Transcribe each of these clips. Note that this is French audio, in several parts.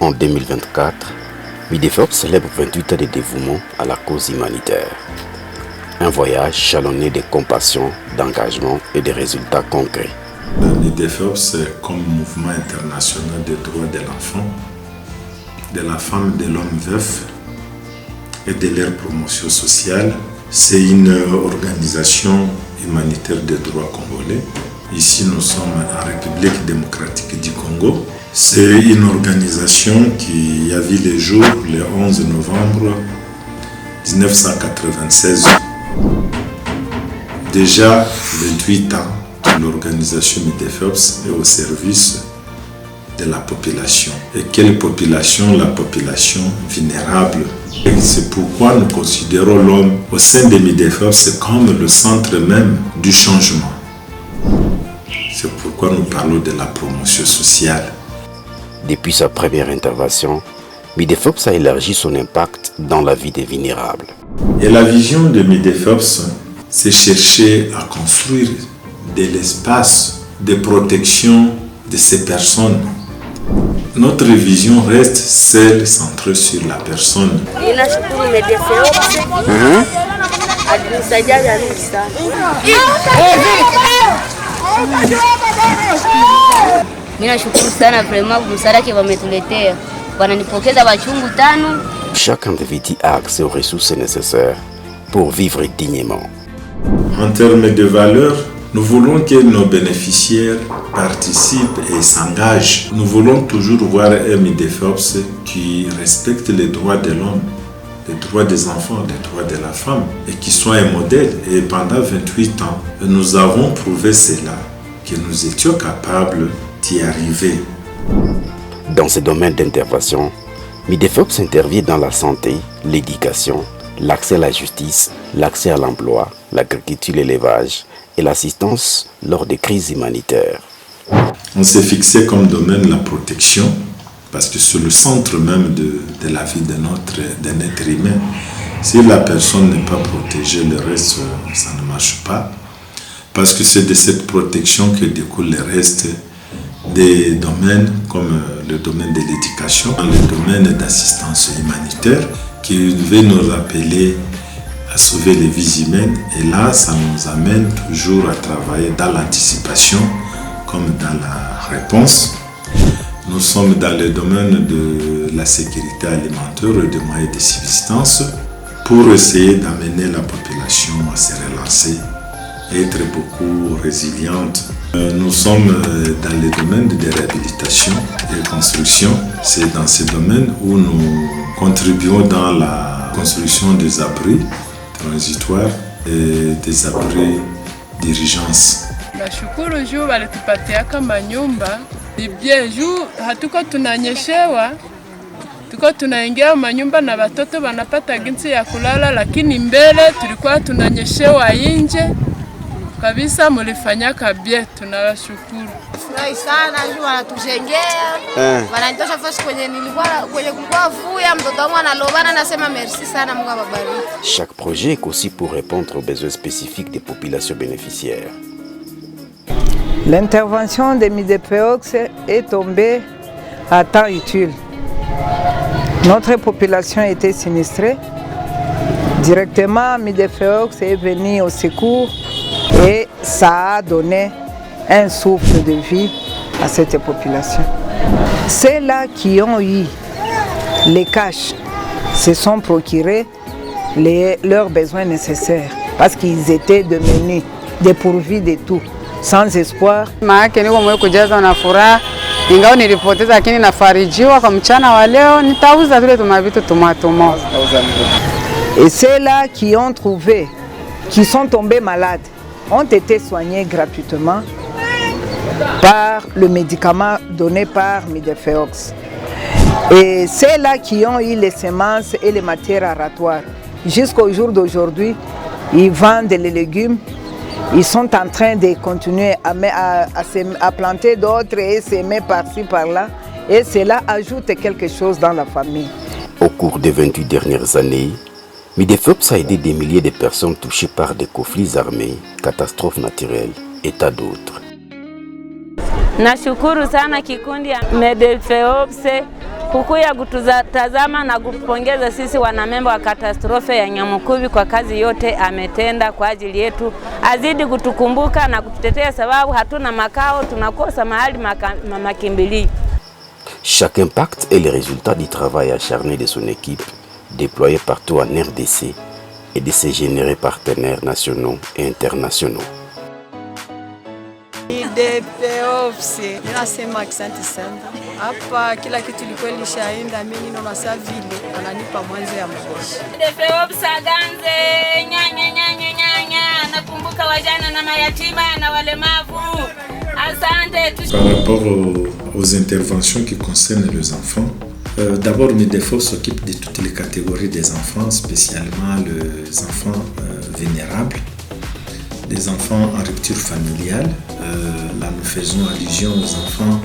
En 2024, Midefeops célèbre 28 ans de dévouement à la cause humanitaire. Un voyage jalonné de compassion, d'engagement et de résultats concrets. Midefeops, comme mouvement international des droits de l'enfant, de la femme, de l'homme veuf et de leur promotion sociale, c'est une organisation humanitaire des droits congolais. Ici, nous sommes en République démocratique du Congo. C'est une organisation qui a vu le jour le 11 novembre 1996. Déjà 28 ans, l'organisation Midefeops est au service de la population. Et quelle population? La population vulnérable. Et c'est pourquoi nous considérons l'homme au sein de Midefeops comme le centre même du changement. C'est pourquoi nous parlons de la promotion sociale. Depuis sa première intervention, Midefeops a élargi son impact dans la vie des vulnérables. Et la vision de Midefeops, c'est chercher à construire de l'espace de protection de ces personnes. Notre vision reste celle centrée sur la personne. Chaque individu a accès aux ressources nécessaires pour vivre dignement. En termes de valeurs, nous voulons que nos bénéficiaires participent et s'engagent. Nous voulons toujours voir un Midefeops qui respecte les droits de l'homme, les droits des enfants, les droits de la femme, et qui soit un modèle. Et pendant 28 ans, nous avons prouvé cela, que nous étions capables d'y arriver. Dans ces domaines d'intervention, Midefeops intervient dans la santé, l'éducation, l'accès à la justice, l'accès à l'emploi, l'agriculture et l'élevage et l'assistance lors des crises humanitaires. On s'est fixé comme domaine la protection parce que c'est le centre même de la vie d'un être humain. Si la personne n'est pas protégée, le reste, ça ne marche pas. Parce que c'est de cette protection que découle le reste des domaines comme le domaine de l'éducation, le domaine d'assistance humanitaire qui devait nous rappeler à sauver les vies humaines. Et là, ça nous amène toujours à travailler dans l'anticipation comme dans la réponse. Nous sommes dans le domaine de la sécurité alimentaire et des moyens de subsistance pour essayer d'amener la population à se relancer et être beaucoup résiliente. Nous sommes dans le domaine de réhabilitation et construction. C'est dans ce domaine où nous contribuons dans la construction des abris transitoires et des abris d'urgence. Nashukuru juu walitupatia kama nyumba. Ni bien juu hatuko tunanyeshewa. Tuko tunaingia manyumba na watoto wanapata jinsi ya kulala, lakini mbele tulikuwa tunanyeshewa nje. Kabisa mulifanya kabie, tunawashukuru. Furahi sana juu wanatujengea. Wananitosha fasi kwenye kulikuwa vuya, mtoto wangu analobana, nasema merci sana, Mungu awabariki. Chaque projet est aussi pour répondre aux besoins spécifiques des populations bénéficiaires. L'intervention de Midefeops est tombée à temps utile. Notre population était sinistrée. Directement, Midefeops est venu au secours et ça a donné un souffle de vie à cette population. Ceux-là qui ont eu les cash se sont procurés leurs besoins nécessaires parce qu'ils étaient devenus dépourvus de tout, sans espoir. Ingawa nilipoteza lakini nafarijiwa kwa mchana wa leo, nitauza vile tumavitu tumatomo. Et ceux-là qui ont trouvé, qui sont tombés malades, ont été soignés gratuitement par le médicament donné par Midefeops. Et ceux-là qui ont eu les semences et les matières aratoires, jusqu'au jour d'aujourd'hui, ils vendent les légumes. Ils sont en train de continuer à planter d'autres et s'aimer par-ci, par-là. Et cela ajoute quelque chose dans la famille. Au cours des 28 dernières années, Midefeops a aidé des milliers de personnes touchées par des conflits armés, catastrophes naturelles et tas d'autres. Nashukuru sana kikundi ya Midefeops kukuya kututazama na kupongeza sisi wanamemba wa katastrofe ya Nyamukubi kwa kazi yote ametenda kwa ajili yetu. Azidi kutukumbuka na kututetea sababu hatuna makao, tunakosa mahali makimbilio. Chaque impact est le résultat du travail acharné de son équipe déployée partout en RDC et de ses généreux partenaires nationaux et internationaux. Ninasema asante sana. Hapa kila kitu ilikuwa ilishaenda, mimi ninaona sasa vile ananipa mwanzo ya maisha. Ganze nyanya nakumbuka wajana na mayatima na walemavu. Asante. Par rapport aux interventions qui concernent les enfants, d'abord MEDEFOP s'occupe de toutes les catégories des enfants, spécialement les enfants vulnérables, des enfants en rupture familiale. Là, nous faisons allusion aux enfants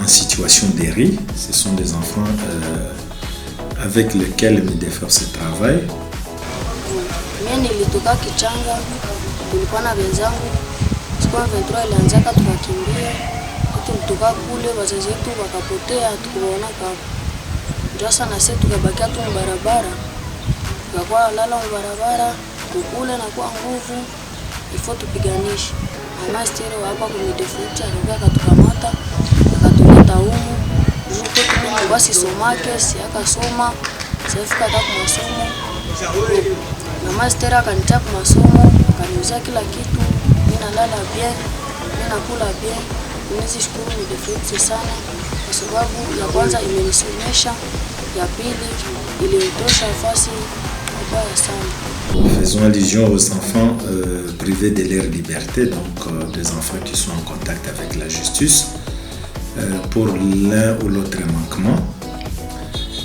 en situation d'ERI. Ce sont des enfants avec lesquels MEDEFOP se travaille. Mimi nilitoka Kichanga, tulikuwa na wenzangu. Siku ya 23 ilianzaka tukakimbia. Tulitoka kule wazazi wetu wakapotea, tukaona kama. Ndio sana sisi tukabakia tu barabara. Tukakuwa lala barabara, kukula na kwa nguvu. Ifo tupiganishe. Mama stero hapa kwa MEDEFOP akatukamata, akatuleta humu. Juko basi somake, si akasoma, sifika hata kwa masomo. Mama stero akanitia kwa masomo, akaniuzia kila kitu. Mimi nalala bien, mimi nakula bien. Ninashukuru MEDEFOP sana kwa sababu ya kwanza imenisomesha, ya pili ilinitosha nafasi kubwa sana. Nous faisons allusion aux enfants privés de leur liberté, donc des enfants qui sont en contact avec la justice pour l'un ou l'autre manquement.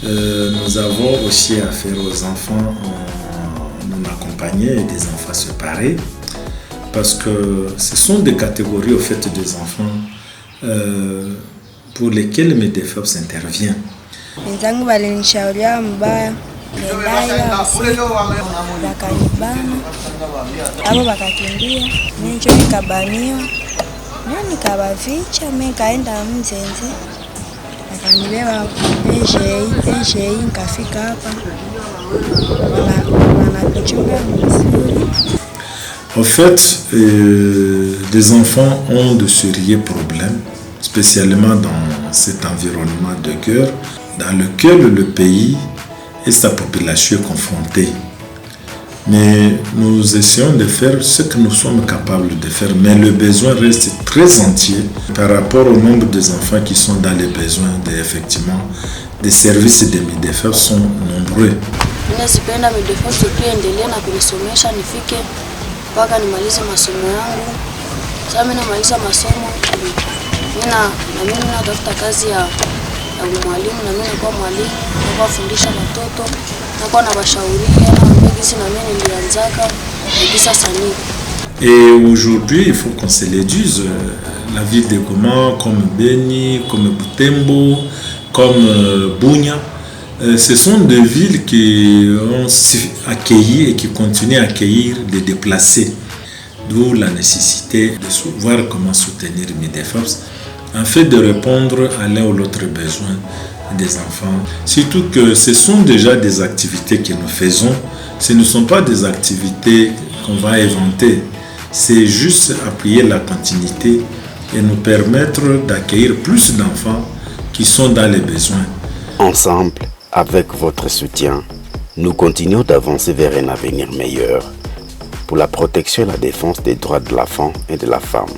Nous avons aussi affaire aux enfants non accompagnés et des enfants séparés, parce que ce sont des catégories au fait des enfants pour lesquels MEDEFOP intervient. Nendaya wakanibana abo wakakimbia, mimi njo nikabaniwa, mimi nikabaficha, mimi kaenda Mzenze, akanibeba eje nikafika hapa, wanachunga mzuri. En fait, des enfants ont de sérieux problèmes, spécialement dans cet environnement de guerre, dans lequel le pays et sa population est confrontée. Mais nous essayons de faire ce que nous sommes capables de faire, mais le besoin reste très entier par rapport au nombre des enfants qui sont dans les besoins. Effectivement, des services de MEDEFOP sont nombreux. Ninazipenda MEDEFOP tukiendelea na kunisomesha nifike mpaka nimalize masomo yangu. Sasa mimi namaliza masomo, mimi natafuta kazi ya mwalimu, na mimi nakuwa mwalimu, nawafundisha watoto, nakuwa nawashauria na mbegisi na mimi nilianzaka mbegisa sanii. Et aujourd'hui, il faut qu'on se le dise, la ville de Goma, comme Beni, comme Butembo, comme Bunia, ce sont des villes qui ont accueilli et qui continuent à accueillir des déplacés. D'où la nécessité de voir comment soutenir MEDEFOP en fait de répondre à l'un ou l'autre besoin des enfants. Surtout que ce sont déjà des activités que nous faisons. Ce ne sont pas des activités qu'on va inventer. C'est juste appuyer la continuité et nous permettre d'accueillir plus d'enfants qui sont dans les besoins. Ensemble, avec votre soutien, nous continuons d'avancer vers un avenir meilleur pour la protection et la défense des droits de l'enfant et de la femme.